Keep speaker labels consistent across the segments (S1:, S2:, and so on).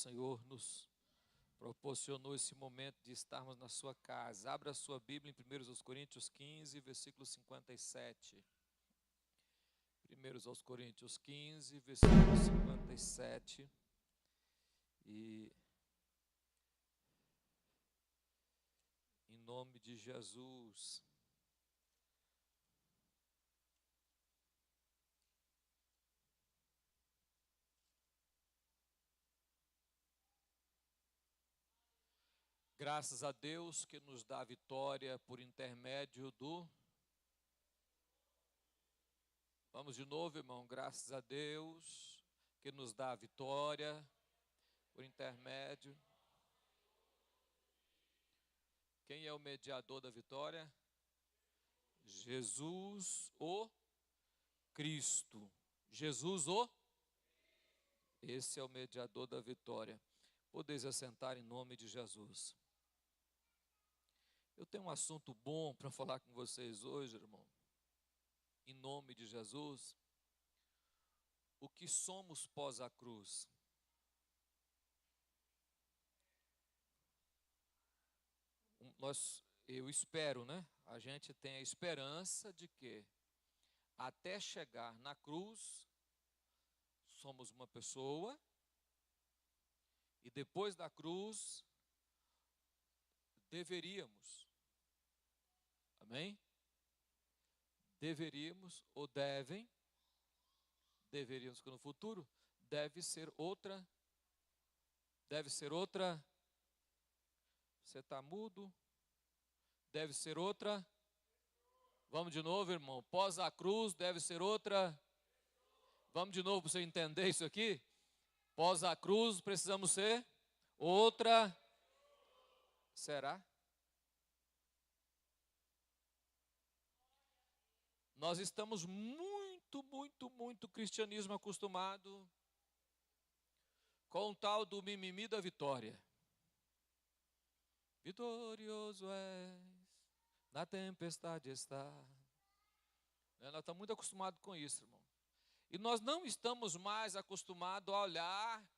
S1: Senhor nos proporcionou esse momento de estarmos na sua casa. Abra a sua Bíblia em 1 Coríntios 15, versículo 57. 1 Coríntios 15, versículo 57. E em nome de Jesus. Graças a Deus que nos dá vitória por intermédio do... Vamos de novo, irmão. Graças a Deus que nos dá vitória por intermédio... Quem é o mediador da vitória? Jesus, o Cristo. Jesus, o... Esse é o mediador da vitória. Podeis assentar em nome de Jesus. Eu tenho um assunto bom para falar com vocês hoje, irmão. Em nome de Jesus. O que somos pós a cruz? Eu espero, né? A gente tem a esperança de que até chegar na cruz, somos uma pessoa, e depois da cruz, deveríamos, amém? Deveríamos, ou deveríamos, que no futuro, deve ser outra, você está mudo? Deve ser outra, vamos de novo, irmão, pós a cruz, deve ser outra, vamos de novo para você entender isso aqui, pós a cruz, precisamos ser outra, será? Nós estamos muito cristianismo acostumado com o tal do mimimi da vitória. Vitorioso és, na tempestade está. Nós estamos muito acostumados com isso, irmão. E nós não estamos mais acostumados a olhar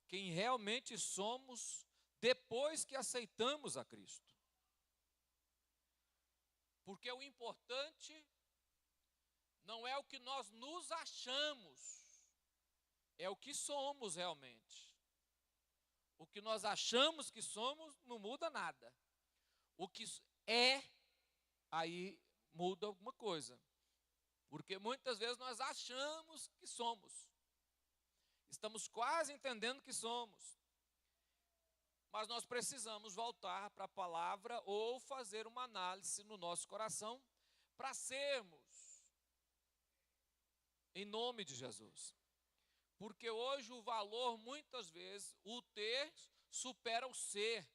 S1: quem realmente somos depois que aceitamos a Cristo. Porque o importante não é o que nós nos achamos, é o que somos realmente. O que nós achamos que somos não muda nada. O que é, aí muda alguma coisa. Porque muitas vezes nós achamos que somos. Estamos quase entendendo que somos. Mas nós precisamos voltar para a palavra ou fazer uma análise no nosso coração para sermos, em nome de Jesus. Porque hoje o valor, muitas vezes, o ter supera o ser.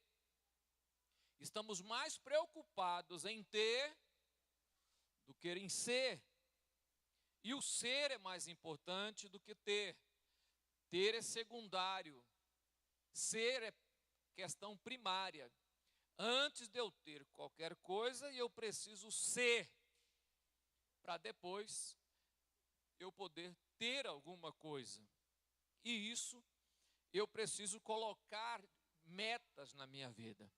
S1: Estamos mais preocupados em ter do que em ser. E o ser é mais importante do que ter. Ter é secundário. Ser é questão primária. Antes de eu ter qualquer coisa, eu preciso ser, para depois eu poder ter alguma coisa. E isso, eu preciso colocar metas na minha vida.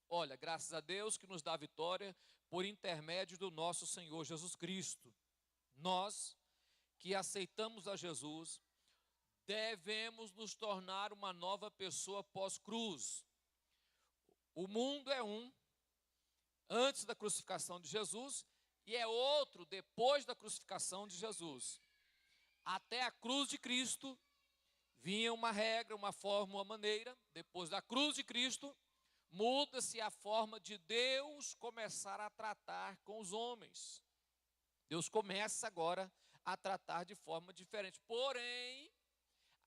S1: Olha, graças a Deus que nos dá vitória por intermédio do nosso Senhor Jesus Cristo. Nós que aceitamos a Jesus, devemos nos tornar uma nova pessoa pós-cruz. O mundo é um, antes da crucificação de Jesus, e é outro depois da crucificação de Jesus. Até a cruz de Cristo, vinha uma regra, uma forma, uma maneira. Depois da cruz de Cristo, muda-se a forma de Deus começar a tratar com os homens. Deus começa agora a tratar de forma diferente. Porém,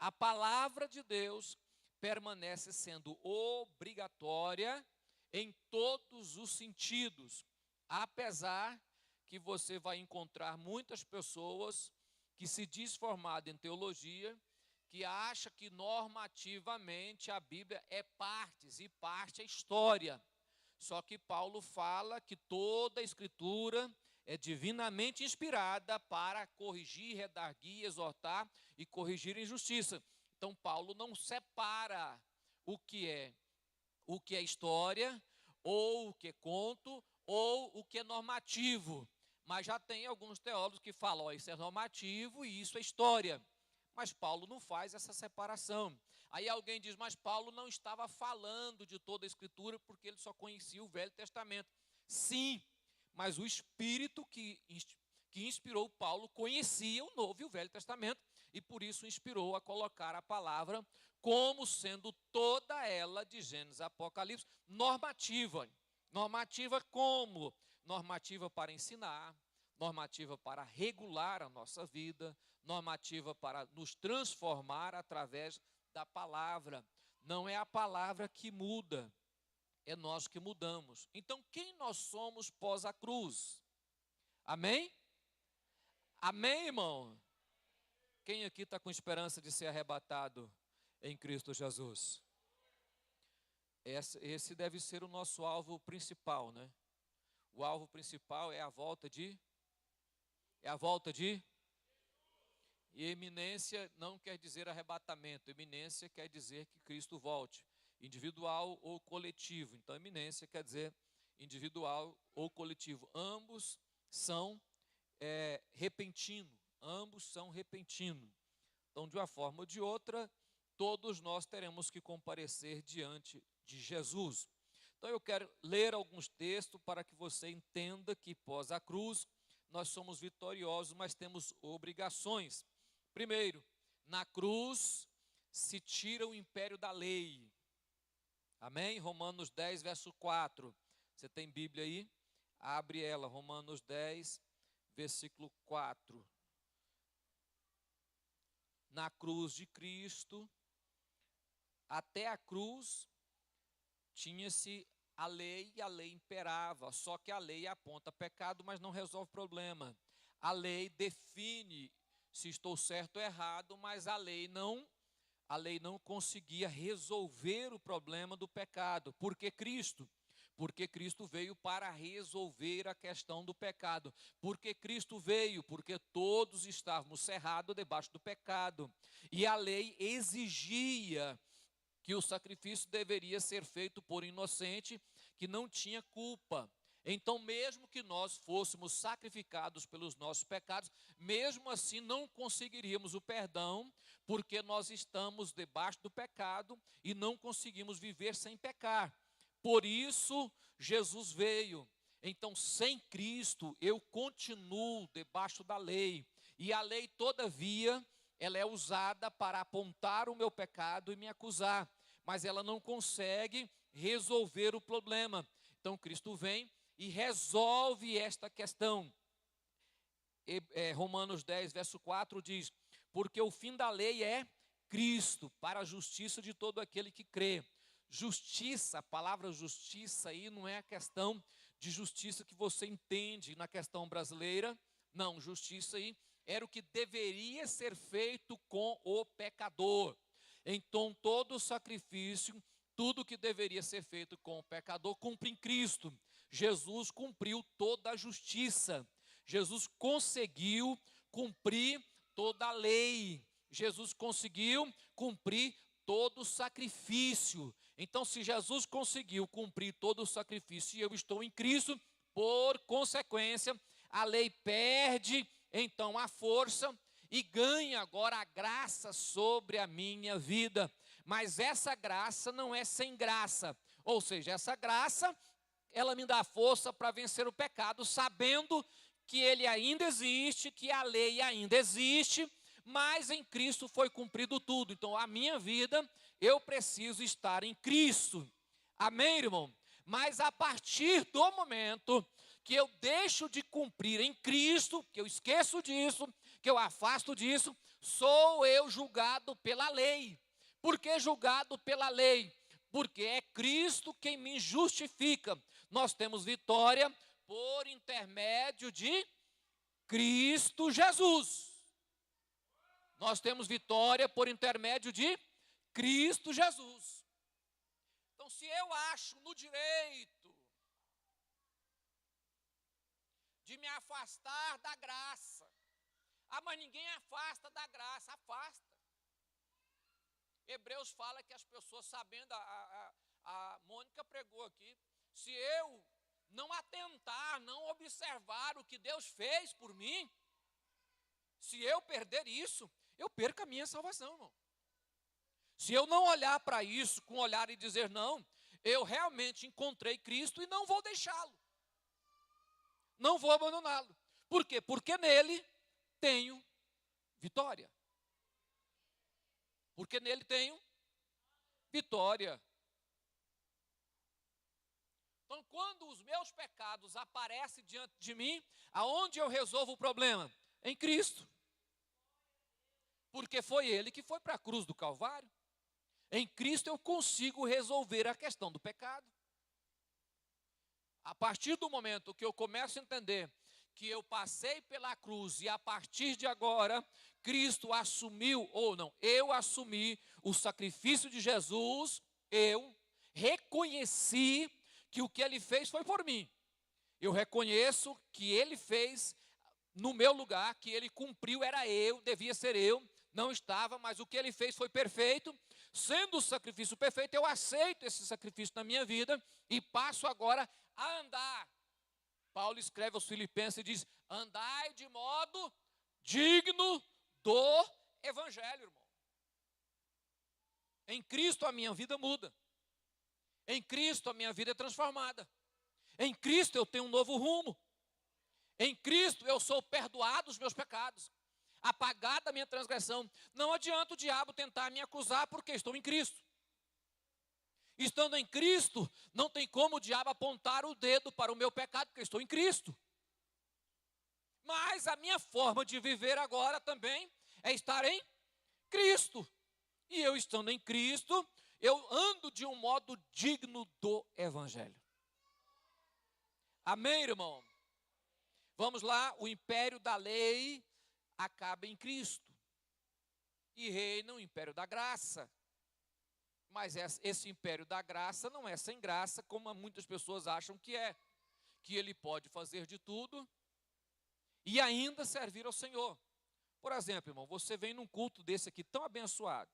S1: a palavra de Deus permanece sendo obrigatória em todos os sentidos. Apesar que você vai encontrar muitas pessoas que se diz formada em teologia, que acha que normativamente a Bíblia é partes e parte é história. Só que Paulo fala que toda a Escritura é divinamente inspirada para corrigir, redarguir, exortar e corrigir injustiça. Então Paulo não separa o que é história, ou o que é conto, ou o que é normativo. Mas já tem alguns teólogos que falam, isso é normativo e isso é história. Mas Paulo não faz essa separação. Aí alguém diz, mas Paulo não estava falando de toda a Escritura porque ele só conhecia o Velho Testamento. Sim, mas o Espírito que inspirou Paulo conhecia o Novo e o Velho Testamento e por isso inspirou a colocar a palavra como sendo toda ela, de Gênesis a Apocalipse, normativa. Normativa como? Normativa para ensinar, normativa para regular a nossa vida, normativa para nos transformar através da palavra. Não é a palavra que muda, é nós que mudamos. Então, quem nós somos pós a cruz? Amém? Amém, irmão? Quem aqui está com esperança de ser arrebatado em Cristo Jesus? Esse deve ser o nosso alvo principal, né? O alvo principal é a volta de... E eminência não quer dizer arrebatamento. Eminência quer dizer que Cristo volte. Individual ou coletivo. Então, eminência quer dizer individual ou coletivo. Ambos são repentino. Ambos são repentino. Então, de uma forma ou de outra, todos nós teremos que comparecer diante de Jesus. Então, eu quero ler alguns textos para que você entenda que pós a cruz, nós somos vitoriosos, mas temos obrigações. Primeiro, na cruz se tira o império da lei. Amém? Romanos 10, verso 4. Você tem Bíblia aí? Abre ela, Romanos 10, versículo 4. Na cruz de Cristo, até a cruz, tinha-se a lei e a lei imperava. Só que a lei aponta pecado, mas não resolve problema. A lei define se estou certo ou errado, mas a lei não conseguia resolver o problema do pecado. Por que Cristo? Porque Cristo veio para resolver a questão do pecado. Porque Cristo veio? Porque todos estávamos cerrados debaixo do pecado. E a lei exigia que o sacrifício deveria ser feito por inocente que não tinha culpa. Então, mesmo que nós fôssemos sacrificados pelos nossos pecados, mesmo assim não conseguiríamos o perdão, porque nós estamos debaixo do pecado e não conseguimos viver sem pecar. Por isso, Jesus veio. Então, sem Cristo, eu continuo debaixo da lei. E a lei, todavia, ela é usada para apontar o meu pecado e me acusar. Mas ela não consegue resolver o problema. Então, Cristo vem e resolve esta questão. Romanos 10, verso 4 diz, porque o fim da lei é Cristo, para a justiça de todo aquele que crê. Justiça, a palavra justiça aí não é a questão de justiça que você entende na questão brasileira. Não, justiça aí era o que deveria ser feito com o pecador. Então, todo o sacrifício, tudo que deveria ser feito com o pecador, cumpre em Cristo. Jesus cumpriu toda a justiça. Jesus conseguiu cumprir toda a lei. Jesus conseguiu cumprir todo o sacrifício. Então, se Jesus conseguiu cumprir todo o sacrifício e eu estou em Cristo, por consequência, a lei perde então a força e ganha agora a graça sobre a minha vida. Mas essa graça não é sem graça. Ou seja, essa graça, ela me dá força para vencer o pecado, sabendo que ele ainda existe, que a lei ainda existe, mas em Cristo foi cumprido tudo. Então, a minha vida, eu preciso estar em Cristo. Amém, irmão? Mas a partir do momento que eu deixo de cumprir em Cristo, que eu esqueço disso, que eu afasto disso, sou eu julgado pela lei. Por que julgado pela lei? Porque é Cristo quem me justifica. Nós temos vitória por intermédio de Cristo Jesus. Nós temos vitória por intermédio de Cristo Jesus. Então, se eu acho no direito de me afastar da graça, mas ninguém afasta da graça, afasta. Hebreus fala que as pessoas, sabendo, a Mônica pregou aqui, se eu não atentar, não observar o que Deus fez por mim, se eu perder isso, eu perco a minha salvação, irmão. Se eu não olhar para isso com olhar e dizer, não, eu realmente encontrei Cristo e não vou deixá-lo. Não vou abandoná-lo. Por quê? Porque nele tenho vitória. Porque nele tenho vitória. Então, quando os meus pecados aparecem diante de mim, aonde eu resolvo o problema? Em Cristo. Porque foi Ele que foi para a cruz do Calvário. Em Cristo eu consigo resolver a questão do pecado. A partir do momento que eu começo a entender que eu passei pela cruz e a partir de agora, Cristo assumiu, ou não, eu assumi o sacrifício de Jesus, eu reconheci que o que Ele fez foi por mim. Eu reconheço que Ele fez no meu lugar, que Ele cumpriu, era eu, devia ser eu, não estava, mas o que Ele fez foi perfeito. Sendo o sacrifício perfeito, eu aceito esse sacrifício na minha vida e passo agora a andar. Paulo escreve aos Filipenses e diz, andai de modo digno do Evangelho, irmão. Em Cristo a minha vida muda. Em Cristo a minha vida é transformada. Em Cristo eu tenho um novo rumo. Em Cristo eu sou perdoado dos meus pecados. Apagada a minha transgressão. Não adianta o diabo tentar me acusar porque estou em Cristo. Estando em Cristo, não tem como o diabo apontar o dedo para o meu pecado, porque estou em Cristo. Mas a minha forma de viver agora também é estar em Cristo. E eu estando em Cristo, eu ando de um modo digno do Evangelho. Amém, irmão? Vamos lá, o império da lei acaba em Cristo. E reina o império da graça. Mas esse império da graça não é sem graça, como muitas pessoas acham que é. Que ele pode fazer de tudo e ainda servir ao Senhor. Por exemplo, irmão, você vem num culto desse aqui tão abençoado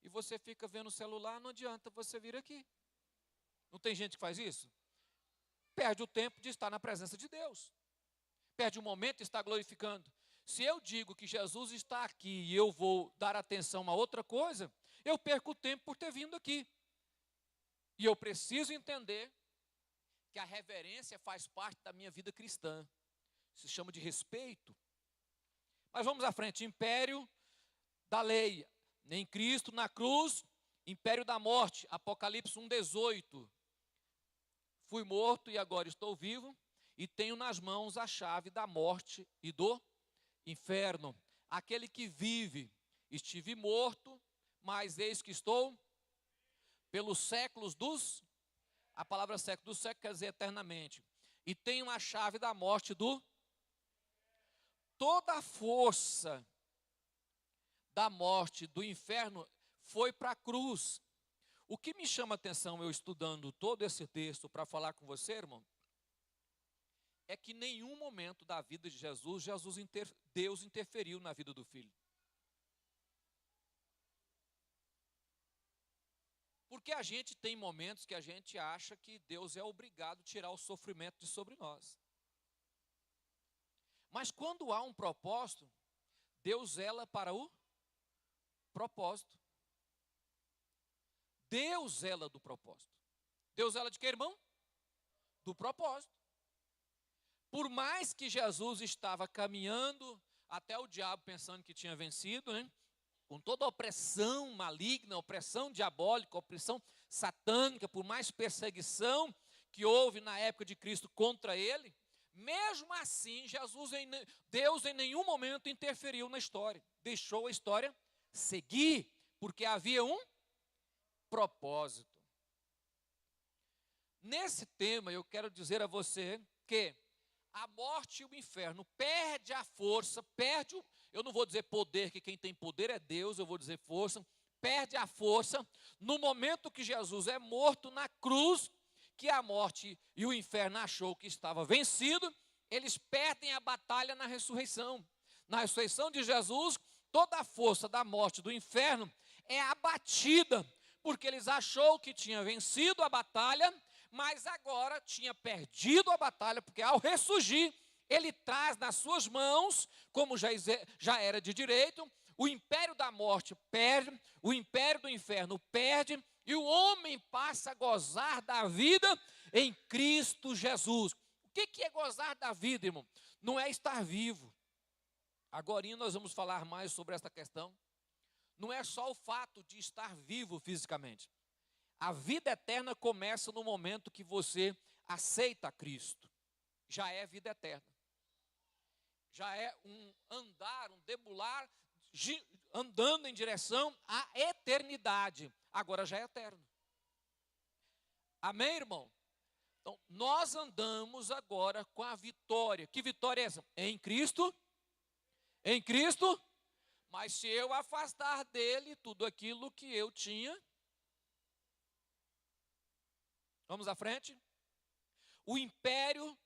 S1: e você fica vendo o celular, não adianta você vir aqui. Não tem gente que faz isso? Perde o tempo de estar na presença de Deus. Perde o momento de estar glorificando. Se eu digo que Jesus está aqui e eu vou dar atenção a outra coisa, eu perco o tempo por ter vindo aqui. E eu preciso entender que a reverência faz parte da minha vida cristã. Se chama de respeito. Mas vamos à frente. Império da lei. Em Cristo, na cruz, império da morte. Apocalipse 1:18. Fui morto e agora estou vivo e tenho nas mãos a chave da morte e do inferno. Aquele que vive, estive morto, mas eis que estou pelos séculos dos... A palavra século dos séculos quer dizer eternamente. E tenho a chave da morte do... Toda a força da morte, do inferno, foi para a cruz. O que me chama a atenção, eu estudando todo esse texto para falar com você, irmão, é que em nenhum momento da vida de Jesus, Deus interferiu na vida do filho. Porque a gente tem momentos que a gente acha que Deus é obrigado a tirar o sofrimento de sobre nós. Mas quando há um propósito, Deus zela para o propósito. Deus zela do propósito. Deus zela de quê, irmão? Do propósito. Por mais que Jesus estava caminhando até o diabo pensando que tinha vencido, né? Com toda a opressão maligna, opressão diabólica, opressão satânica, por mais perseguição que houve na época de Cristo contra ele, mesmo assim, Deus em nenhum momento interferiu na história, deixou a história seguir, porque havia um propósito. Nesse tema, eu quero dizer a você que a morte e o inferno perde a força, eu não vou dizer poder, que quem tem poder é Deus, eu vou dizer força, perde a força no momento que Jesus é morto na cruz, que a morte e o inferno achou que estava vencido, eles perdem a batalha na ressurreição. Na ressurreição de Jesus, toda a força da morte e do inferno é abatida, porque eles achou que tinha vencido a batalha, mas agora tinha perdido a batalha, porque ao ressurgir, ele traz nas suas mãos, como já era de direito, o império da morte perde, o império do inferno perde, e o homem passa a gozar da vida em Cristo Jesus. O que é gozar da vida, irmão? Não é estar vivo. Agora nós vamos falar mais sobre esta questão. Não é só o fato de estar vivo fisicamente. A vida eterna começa no momento que você aceita Cristo. Já é vida eterna. Já é um andar, um debular, andando em direção à eternidade. Agora já é eterno. Amém, irmão? Então, nós andamos agora com a vitória. Que vitória é essa? Em Cristo. Em Cristo. Mas se eu afastar dele tudo aquilo que eu tinha. Vamos à frente. O império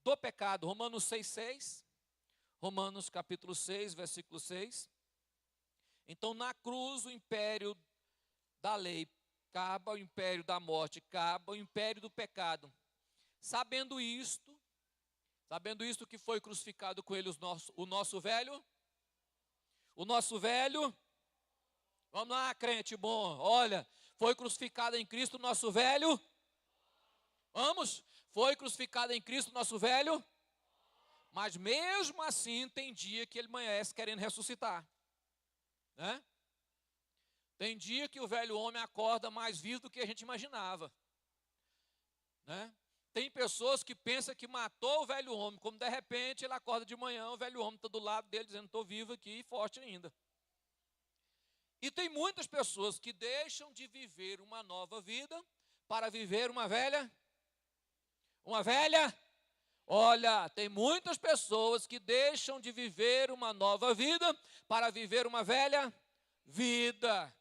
S1: do pecado. Romanos 6,6. Romanos capítulo 6, versículo 6. Então, na cruz, o império da lei acaba, o império da morte acaba, o império do pecado. Sabendo isto que foi crucificado com ele o nosso velho, vamos lá, crente bom, olha, foi crucificado em Cristo o nosso velho, foi crucificado em Cristo o nosso velho, mas mesmo assim tem dia que ele amanhece querendo ressuscitar, né? Tem dia que o velho homem acorda mais vivo do que a gente imaginava, né? Tem pessoas que pensam que matou o velho homem, como de repente ele acorda de manhã, o velho homem está do lado dele dizendo, estou vivo aqui e forte ainda. E tem muitas pessoas que deixam de viver uma nova vida para viver uma velha. Olha, tem muitas pessoas que deixam de viver uma nova vida para viver uma velha vida.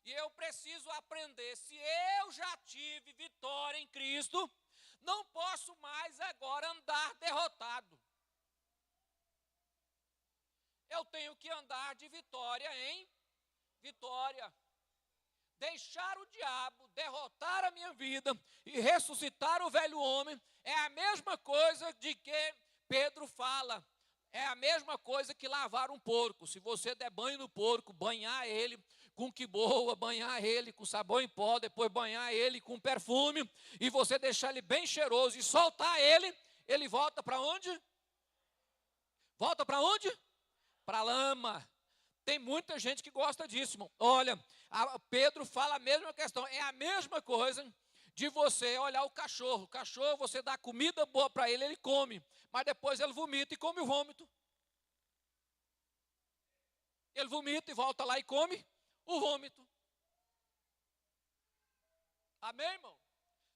S1: E eu preciso aprender, se eu já tive vitória em Cristo, não posso mais agora andar derrotado. Eu tenho que andar de vitória em vitória. Deixar o diabo derrotar a minha vida e ressuscitar o velho homem é a mesma coisa de que Pedro fala. É a mesma coisa que lavar um porco. Se você der banho no porco, banhar ele com que boa, banhar ele com sabão em pó, depois banhar ele com perfume, e você deixar ele bem cheiroso e soltar ele, ele volta para onde? Volta para onde? Para a lama. Tem muita gente que gosta disso, irmão. Olha, Pedro fala a mesma questão. É a mesma coisa de você olhar o cachorro. O cachorro, você dá comida boa para ele, ele come. Mas depois ele vomita e come o vômito. Ele vomita e volta lá e come o vômito. Amém, irmão?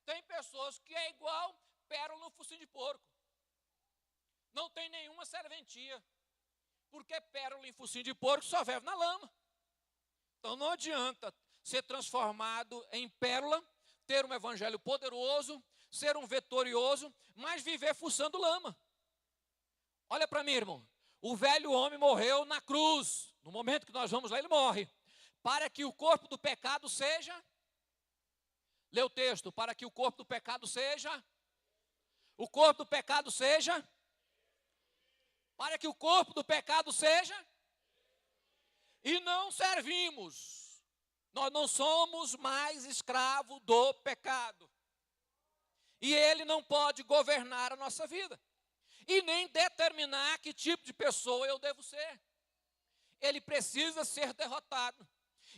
S1: Tem pessoas que é igual pérola no focinho de porco. Não tem nenhuma serventia. Porque pérola em focinho de porco só vive na lama. Então não adianta ser transformado em pérola, ter um evangelho poderoso, ser um vitorioso, mas viver fuçando lama. Olha para mim, irmão. O velho homem morreu na cruz. No momento que nós vamos lá, ele morre. Para que o corpo do pecado seja... Lê o texto. Para que o corpo do pecado seja... O corpo do pecado seja... Para que o corpo do pecado seja... E não servimos. Nós não somos mais escravos do pecado. E ele não pode governar a nossa vida. E nem determinar que tipo de pessoa eu devo ser. Ele precisa ser derrotado.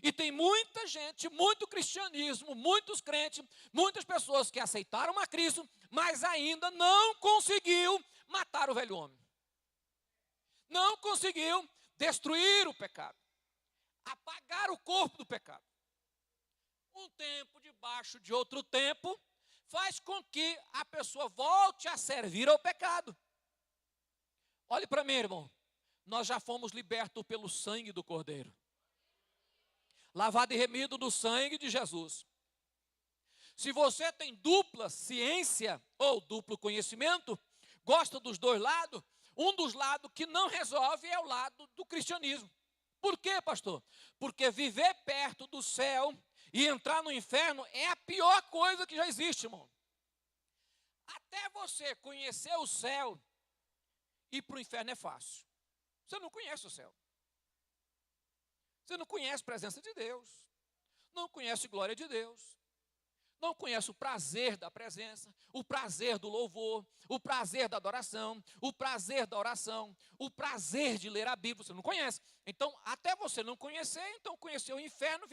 S1: E tem muita gente, muito cristianismo, muitos crentes, muitas pessoas que aceitaram a Cristo, mas ainda não conseguiu matar o velho homem. Não conseguiu destruir o pecado. Apagar o corpo do pecado. Um tempo debaixo de outro tempo faz com que a pessoa volte a servir ao pecado. Olhe para mim, irmão. Nós já fomos libertos pelo sangue do Cordeiro. Lavado e remido do sangue de Jesus. Se você tem dupla ciência ou duplo conhecimento, gosta dos dois lados, um dos lados que não resolve é o lado do cristianismo. Por quê, pastor? Porque viver perto do céu e entrar no inferno é a pior coisa que já existe, irmão. Até você conhecer o céu, ir para o inferno é fácil. Você não conhece o céu. Você não conhece a presença de Deus. Não conhece a glória de Deus. Não conhece o prazer da presença, o prazer do louvor, o prazer da adoração, o prazer da oração, o prazer de ler a Bíblia. Você não conhece. Então, até você não conhecer, então conhecer o inferno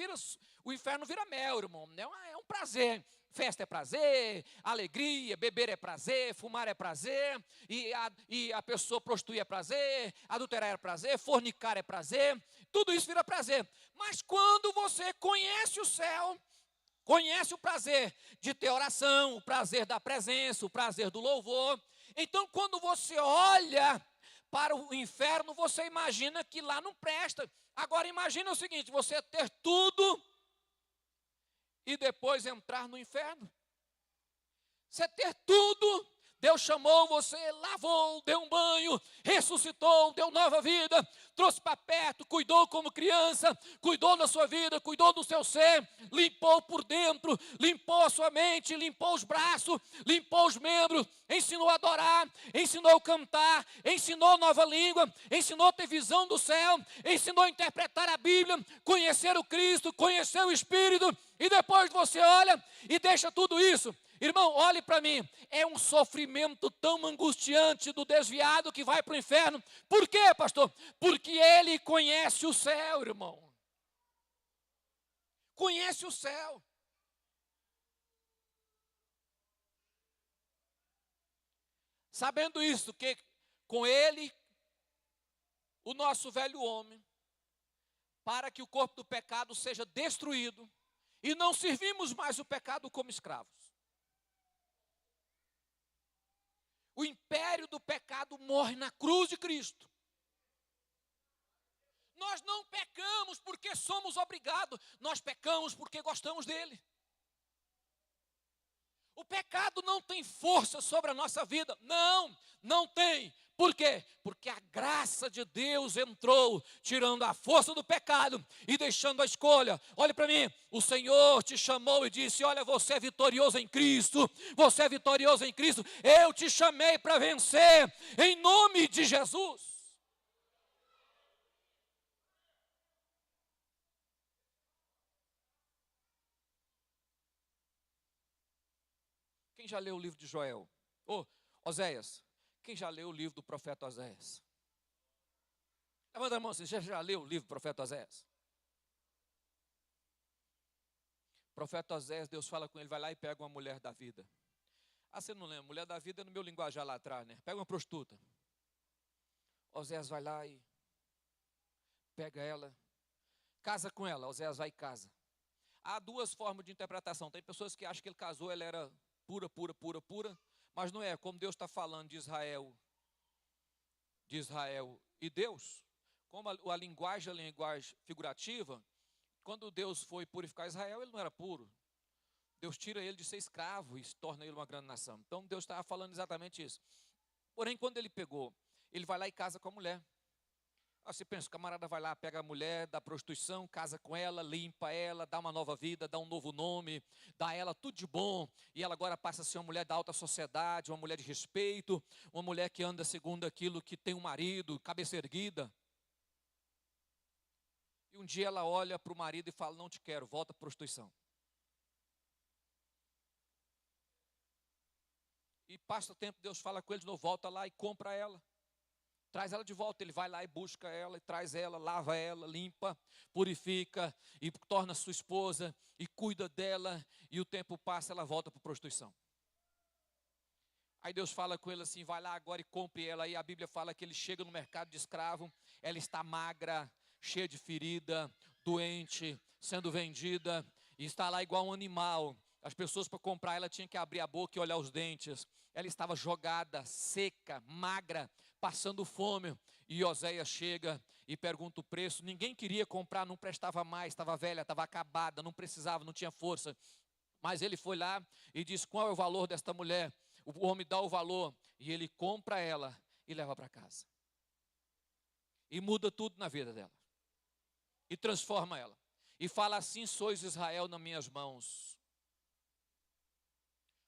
S1: vira mel, irmão. É um prazer. Festa é prazer, alegria, beber é prazer, fumar é prazer, e a pessoa prostituir é prazer, adulterar é prazer, fornicar é prazer, tudo isso vira prazer. Mas quando você conhece o céu, conhece o prazer de ter oração, o prazer da presença, o prazer do louvor, então quando você olha para o inferno, você imagina que lá não presta. Agora imagina o seguinte, você ter tudo e depois entrar no inferno. Você ter tudo, Deus chamou você, lavou, deu um banho, ressuscitou, deu nova vida, trouxe para perto, cuidou como criança, cuidou da sua vida, cuidou do seu ser, limpou por dentro, limpou a sua mente, limpou os braços, limpou os membros, ensinou a adorar, ensinou a cantar, ensinou nova língua, ensinou a ter visão do céu, ensinou a interpretar a Bíblia, conhecer o Cristo, conhecer o Espírito, e depois você olha e deixa tudo isso. Irmão, olhe para mim, é um sofrimento tão angustiante do desviado que vai para o inferno. Por quê, pastor? Porque ele conhece o céu, irmão. Conhece o céu. Sabendo isso, que com ele, o nosso velho homem, para que o corpo do pecado seja destruído, e não servimos mais o pecado como escravos. O império do pecado morre na cruz de Cristo. Nós não pecamos porque somos obrigados, nós pecamos porque gostamos dele. O pecado não tem força sobre a nossa vida, não tem. Por quê? Porque a graça de Deus entrou, tirando a força do pecado e deixando a escolha. Olha para mim, o Senhor te chamou e disse, olha, você é vitorioso em Cristo, você é vitorioso em Cristo, eu te chamei para vencer, em nome de Jesus. Quem já leu o livro de Joel? Oséias. Quem já leu o livro do profeta Oséias? Levanta a mão, você já leu o livro do profeta Oséias? O profeta Oséias, Deus fala com ele, vai lá e pega uma mulher da vida. Ah, você não lembra? Mulher da vida é no meu linguajar lá atrás, né? Pega uma prostituta. Oséias vai lá e pega ela, casa com ela. Oséias vai e casa. Há duas formas de interpretação. Tem pessoas que acham que ele casou, ela era pura, mas não é, como Deus está falando de Israel e Deus, como a linguagem é a linguagem figurativa, quando Deus foi purificar Israel, ele não era puro. Deus tira ele de ser escravo e torna ele uma grande nação. Então Deus estava falando exatamente isso. Porém, quando ele pegou, ele vai lá e casa com a mulher. Aí você pensa, o camarada vai lá, pega a mulher da prostituição, casa com ela, limpa ela, dá uma nova vida, dá um novo nome, dá a ela tudo de bom, e ela agora passa a ser uma mulher da alta sociedade, uma mulher de respeito, uma mulher que anda segundo aquilo que tem um marido, cabeça erguida. E um dia ela olha para o marido e fala, não te quero, volta para a prostituição. E passa o tempo, Deus fala com ele de novo, volta lá e compra ela. Traz ela de volta, ele vai lá e busca ela, e traz ela, lava ela, limpa, purifica, e torna sua esposa, e cuida dela, e o tempo passa, ela volta para a prostituição. Aí Deus fala com ele assim, vai lá agora e compre ela. Aí a Bíblia fala que ele chega no mercado de escravo, ela está magra, cheia de ferida, doente, sendo vendida, e está lá igual um animal. As pessoas para comprar ela tinham que abrir a boca e olhar os dentes. Ela estava jogada, seca, magra, passando fome. E Oséias chega e pergunta o preço. Ninguém queria comprar, não prestava mais, estava velha, estava acabada, não precisava, não tinha força. Mas ele foi lá e disse, qual é o valor desta mulher? O homem dá o valor e ele compra ela e leva para casa. E muda tudo na vida dela. e transforma ela. E fala assim: sois Israel nas minhas mãos.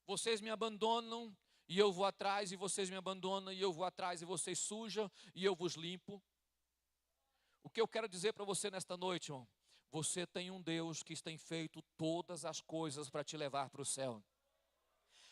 S1: Vocês me abandonam e eu vou atrás, e vocês me abandonam e eu vou atrás, e vocês sujam e eu vos limpo. O que eu quero dizer para você nesta noite, irmão? Você tem um Deus que tem feito todas as coisas para te levar para o céu.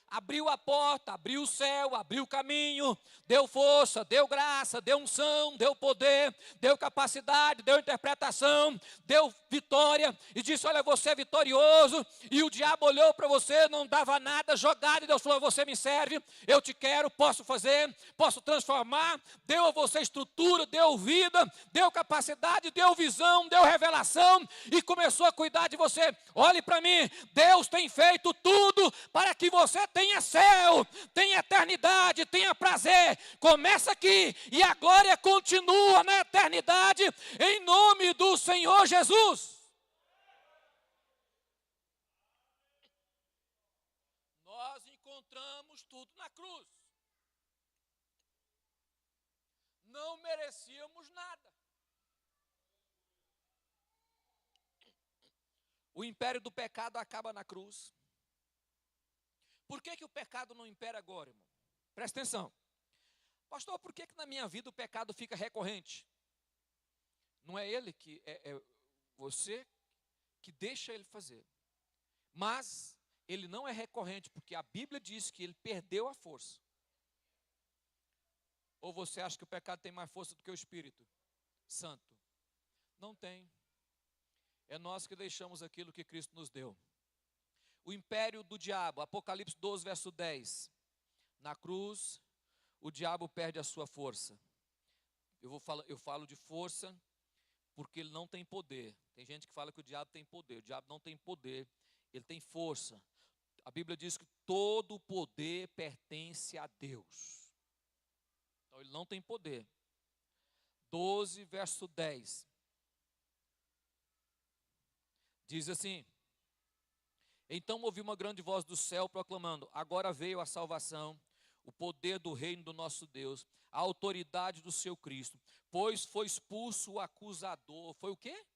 S1: Abriu a porta, abriu o céu, abriu o caminho, deu força, deu graça, deu unção, deu poder, deu capacidade, deu interpretação, deu vitória e disse: olha, você é vitorioso. E o diabo olhou para você, não dava nada, jogado, e Deus falou: você me serve, eu te quero, posso fazer, posso transformar. Deu a você estrutura, deu vida, deu capacidade, deu visão, deu revelação e começou a cuidar de você. Olhe para mim, Deus tem feito tudo para que você tenha céu, tenha eternidade, tenha prazer. Começa aqui e a glória continua na eternidade, em nome do Senhor Jesus. Nós encontramos tudo na cruz. Não merecíamos nada. O império do pecado acaba na cruz. Por que o pecado não impera agora, irmão? Presta atenção. Pastor, por que na minha vida o pecado fica recorrente? Não é ele que, é você que deixa ele fazer. Mas ele não é recorrente, porque a Bíblia diz que ele perdeu a força. Ou você acha que o pecado tem mais força do que o Espírito Santo? Não tem. É nós que deixamos aquilo que Cristo nos deu. O império do diabo, Apocalipse 12, verso 10. Na cruz, o diabo perde a sua força. Eu falo de força porque ele não tem poder. Tem gente que fala que o diabo tem poder. O diabo não tem poder, ele tem força. A Bíblia diz que todo o poder pertence a Deus. Então ele não tem poder. 12, verso 10. Diz assim: então ouvi uma grande voz do céu proclamando: agora veio a salvação, o poder do reino do nosso Deus, a autoridade do seu Cristo, pois foi expulso o acusador. Foi o quê?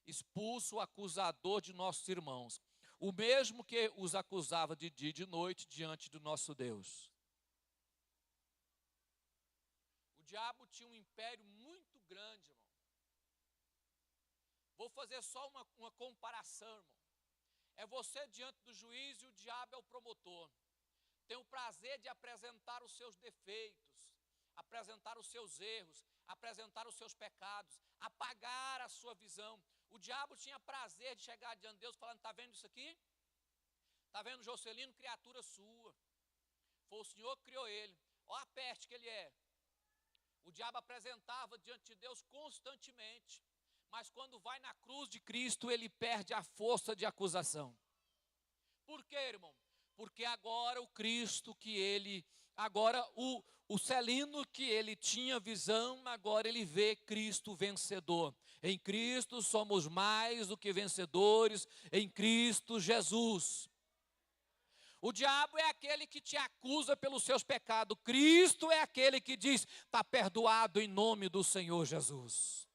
S1: Expulso o acusador de nossos irmãos, o mesmo que os acusava de dia e de noite diante do nosso Deus. O diabo tinha um império muito grande, irmão. Vou fazer só uma comparação, irmão. É você diante do juiz e o diabo é o promotor. Tem o prazer de apresentar os seus defeitos, apresentar os seus erros, apresentar os seus pecados, apagar a sua visão. O diabo tinha prazer de chegar diante de Deus falando: está vendo isso aqui? Está vendo Jocelino, criatura sua? Foi o Senhor que criou ele. Olha a peste que ele é. O diabo apresentava diante de Deus constantemente. Mas quando vai na cruz de Cristo, ele perde a força de acusação. Por quê, irmão? Porque agora o Cristo que ele, agora o Celino que ele tinha visão, agora ele vê Cristo vencedor. Em Cristo somos mais do que vencedores, em Cristo Jesus. O diabo é aquele que te acusa pelos seus pecados. Cristo é aquele que diz: está perdoado em nome do Senhor Jesus.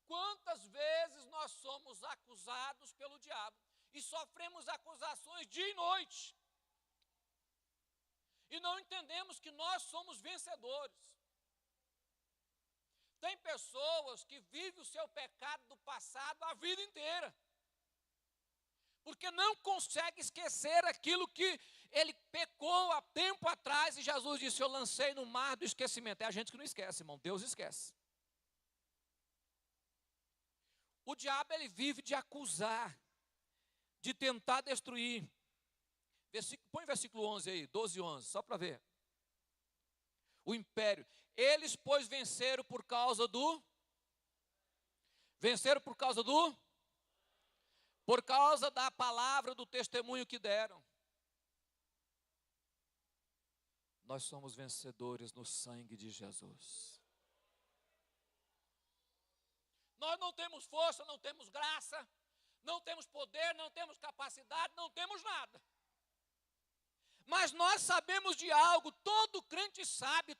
S1: Quantas vezes nós somos acusados pelo diabo e sofremos acusações dia e noite e não entendemos que nós somos vencedores. Tem pessoas que vivem o seu pecado do passado a vida inteira, porque não consegue esquecer aquilo que ele pecou há tempo atrás, e Jesus disse: eu lancei no mar do esquecimento. É a gente que não esquece, irmão, Deus esquece. O diabo, ele vive de acusar, de tentar destruir. Põe versículo 11 aí, 12 e 11, só para ver. O império. Eles, pois, venceram por causa do... Venceram por causa do... Por causa da palavra do testemunho que deram. Nós somos vencedores no sangue de Jesus. Nós não temos força, não temos graça, não temos poder, não temos capacidade, não temos nada. Mas nós sabemos de algo, todo crente sabe,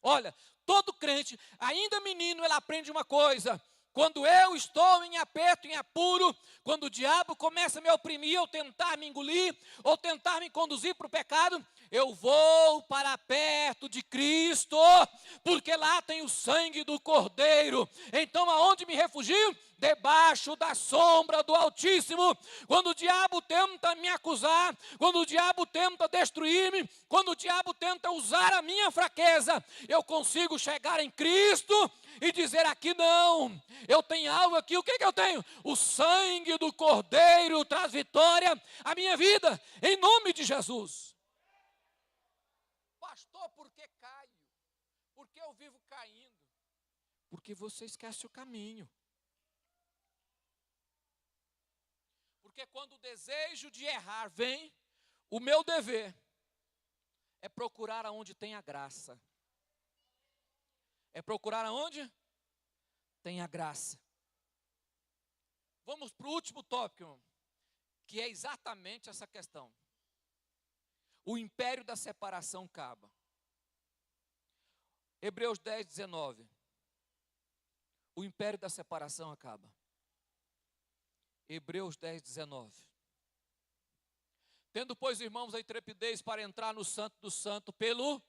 S1: Olha, todo crente, ainda menino, ele aprende uma coisa: quando eu estou em aperto, em apuro, quando o diabo começa a me oprimir, ou tentar me engolir, ou tentar me conduzir para o pecado, eu vou para perto de Cristo, porque lá tem o sangue do Cordeiro. Então aonde me refugio? Debaixo da sombra do Altíssimo. Quando o diabo tenta me acusar, quando o diabo tenta destruir-me, quando o diabo tenta usar a minha fraqueza, eu consigo chegar em Cristo e dizer: aqui não, eu tenho algo aqui. O que eu tenho? O sangue do Cordeiro traz vitória à minha vida, em nome de Jesus. Pastor, por que caio? Por que eu vivo caindo? Porque você esquece o caminho. Porque quando o desejo de errar vem, o meu dever é procurar aonde tem a graça. É procurar aonde tem a graça. Vamos para o último tópico, irmão, que é exatamente essa questão. O império da separação acaba. Hebreus 10, 19. O império da separação acaba. Hebreus 10, 19. Tendo, pois, irmãos, a intrepidez para entrar no santo do santo pelo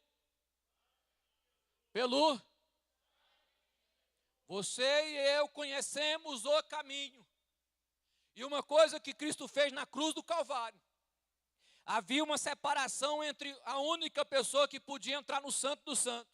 S1: você e eu conhecemos o caminho. E uma coisa que Cristo fez na cruz do Calvário: havia uma separação entre a única pessoa que podia entrar no santo do santo.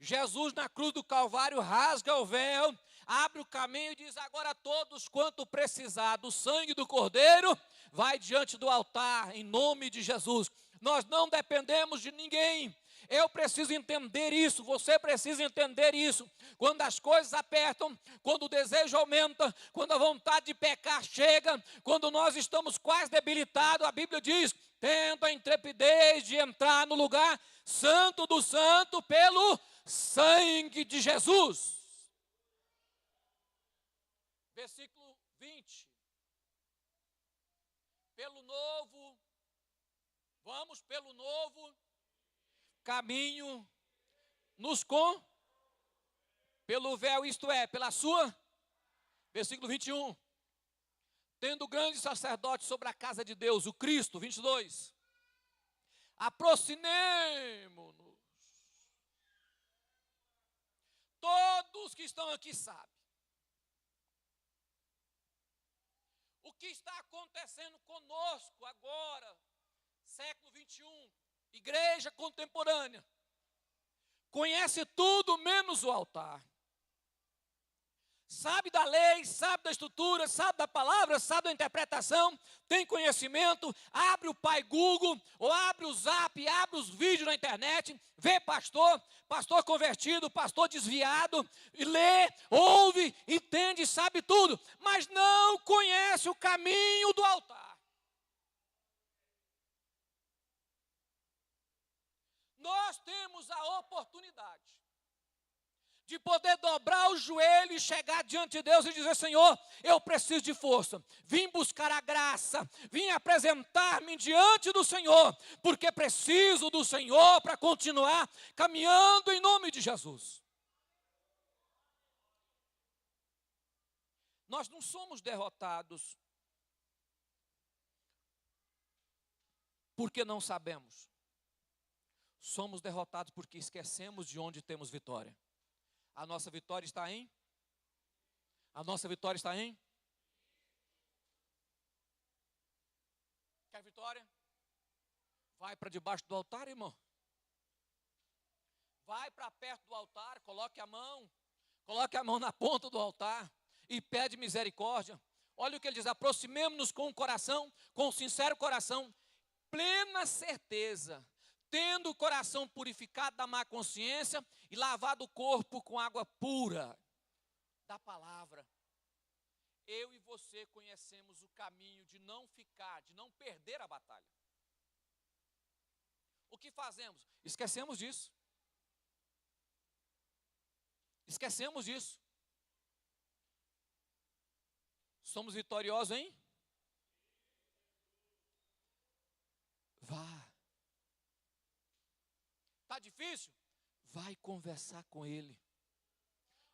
S1: Jesus na cruz do Calvário rasga o véu, abre o caminho e diz: agora todos quanto precisar do sangue do Cordeiro, vai diante do altar, em nome de Jesus. Nós não dependemos de ninguém. Eu preciso entender isso, você precisa entender isso. Quando as coisas apertam, quando o desejo aumenta, quando a vontade de pecar chega, quando nós estamos quase debilitados, a Bíblia diz: tendo a intrepidez de entrar no lugar santo do santo pelo sangue de Jesus. Versículo 20. Pelo novo, vamos pelo novo caminho, pelo véu, isto é, pela sua, versículo 21, tendo grande sacerdote sobre a casa de Deus, o Cristo, 22, aproximemo-nos. Todos que estão aqui sabem o que está acontecendo conosco agora, século 21, igreja contemporânea. Conhece tudo menos o altar. Sabe da lei, sabe da estrutura, sabe da palavra, sabe da interpretação, tem conhecimento, abre o Pai Google, ou abre o Zap, abre os vídeos na internet, vê pastor convertido, pastor desviado, e lê, ouve, entende, sabe tudo, mas não conhece o caminho do altar. Nós temos a oportunidade de poder dobrar o joelho e chegar diante de Deus e dizer: Senhor, eu preciso de força, vim buscar a graça, vim apresentar-me diante do Senhor, porque preciso do Senhor para continuar caminhando em nome de Jesus. Nós não somos derrotados porque não sabemos. Somos derrotados porque esquecemos de onde temos vitória. A nossa vitória está em? A nossa vitória está em? Quer vitória? Vai para debaixo do altar, irmão. Vai para perto do altar, coloque a mão na ponta do altar e pede misericórdia. Olha o que ele diz: aproximemo-nos com o coração, com um sincero coração, plena certeza, tendo o coração purificado da má consciência e lavado o corpo com água pura da palavra. Eu e você conhecemos o caminho de não perder a batalha. O que fazemos? Esquecemos disso. Esquecemos disso. Somos vitoriosos, hein? Vá. Está difícil? vai conversar com ele.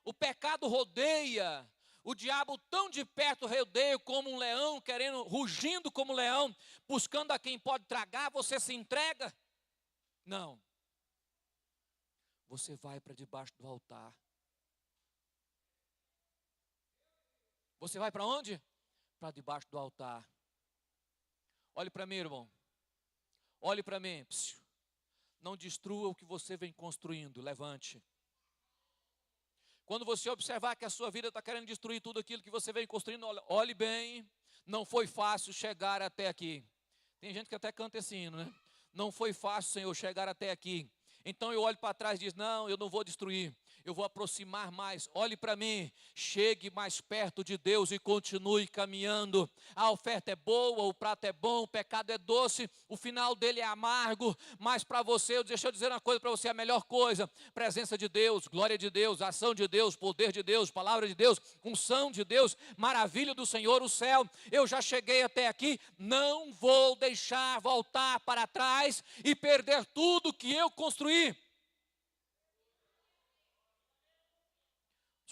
S1: O pecado rodeia, o diabo tão de perto rodeia como um leão, rugindo como um leão, buscando a quem pode tragar. Você se entrega? Não. Você vai para debaixo do altar. Você vai para onde? Para debaixo do altar. Olhe para mim, irmão. Olhe para mim. Não destrua o que você vem construindo. Levante. Quando você observar que a sua vida está querendo destruir tudo aquilo que você vem construindo, olhe bem. Não foi fácil chegar até aqui. Tem gente que até canta esse hino, né? Não foi fácil, Senhor, chegar até aqui. Então eu olho para trás e digo, não, eu não vou destruir, eu vou aproximar mais. Olhe para mim, chegue mais perto de Deus e continue caminhando. A oferta é boa, o prato é bom, o pecado é doce, o final dele é amargo. Mas para você, deixa eu dizer uma coisa para você, a melhor coisa: presença de Deus, glória de Deus, ação de Deus, poder de Deus, palavra de Deus, unção de Deus, maravilha do Senhor, o céu. Eu já cheguei até aqui, não vou deixar voltar para trás e perder tudo que eu construí. Vamos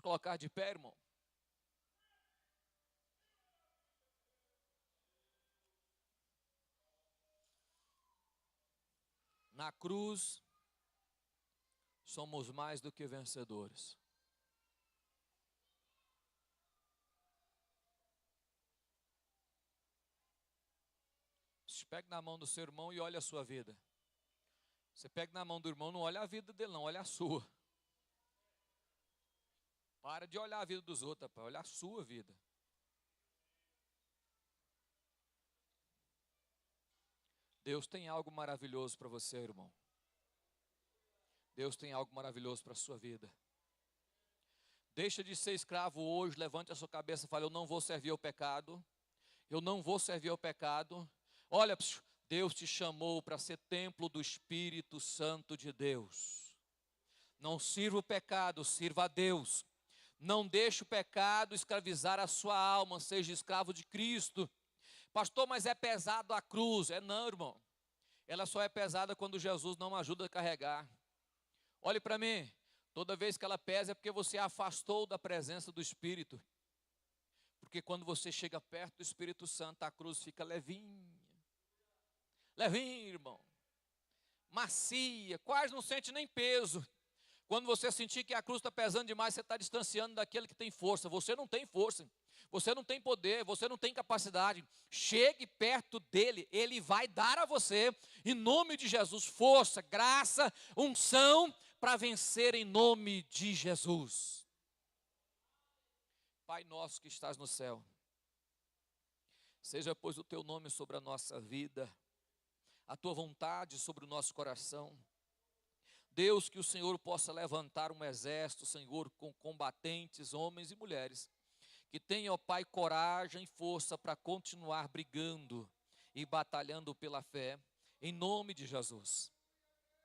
S1: colocar de pé, irmão. Na cruz, somos mais do que vencedores. Pegue na mão do seu irmão e olhe a sua vida. Você pega na mão do irmão, não olha a vida dele, não, olha a sua. Para de olhar a vida dos outros, rapaz, olha a sua vida. Deus tem algo maravilhoso para você, irmão. Deus tem algo maravilhoso para a sua vida. Deixa de ser escravo hoje, levante a sua cabeça e fale, eu não vou servir ao pecado. Eu não vou servir ao pecado. Olha, Deus te chamou para ser templo do Espírito Santo de Deus. Não sirva o pecado, sirva a Deus. Não deixe o pecado escravizar a sua alma, seja escravo de Cristo. Pastor, mas é pesado a cruz. Não, irmão. Ela só é pesada quando Jesus não ajuda a carregar. Olhe para mim. Toda vez que ela pesa é porque você a afastou da presença do Espírito. Porque quando você chega perto do Espírito Santo, a cruz fica levinha. Levinho, irmão, macia, quase não sente nem peso. Quando você sentir que a cruz está pesando demais, você está distanciando daquele que tem força. Você não tem força, você não tem poder, você não tem capacidade. Chegue perto dele, ele vai dar a você, em nome de Jesus, força, graça, unção, para vencer em nome de Jesus. Pai nosso que estás no céu, seja pois o teu nome sobre a nossa vida, a tua vontade sobre o nosso coração. Deus, que o Senhor possa levantar um exército, Senhor, com combatentes, homens e mulheres, que tenham, ó Pai, coragem e força para continuar brigando e batalhando pela fé, em nome de Jesus.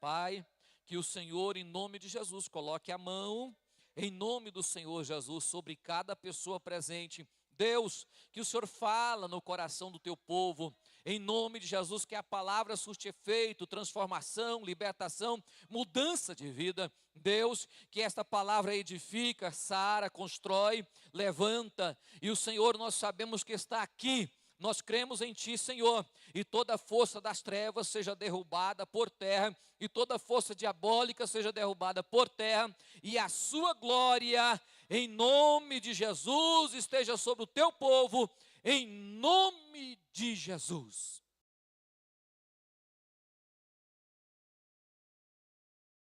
S1: Pai, que o Senhor, em nome de Jesus, coloque a mão, em nome do Senhor Jesus, sobre cada pessoa presente. Deus, que o Senhor fala no coração do teu povo, em nome de Jesus, que a palavra surte efeito, transformação, libertação, mudança de vida. Deus, que esta palavra edifica, sara, constrói, levanta, e o Senhor, nós sabemos que está aqui. Nós cremos em Ti, Senhor, e toda força das trevas seja derrubada por terra, e toda força diabólica seja derrubada por terra, e a sua glória, em nome de Jesus, esteja sobre o Teu povo, em nome de Jesus.